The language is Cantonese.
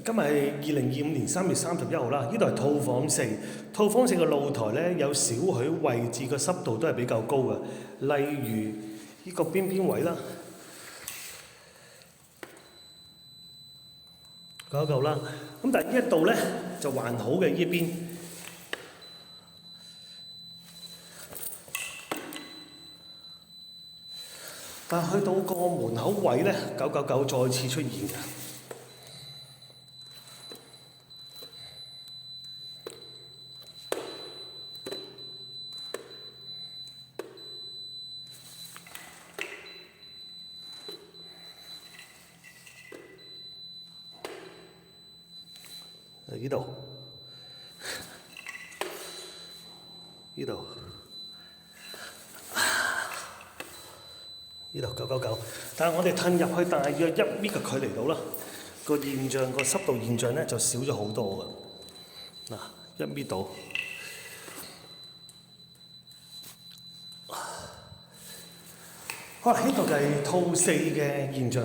今日係2025年3月31號啦，呢度係套房4。套房4嘅露台咧有少許位置個濕度都係比較高嘅，例如呢個邊位啦，夠啦。咁但係呢一度咧就還好嘅呢邊。但係去到個門口位咧，999再次出現嘅。呢度，呢度999，但係我哋褪入去大約1米嘅距離度啦，個現象個濕度現象咧就少咗好多㗎。嗱，1米度。好啦，呢度就係套4嘅現象。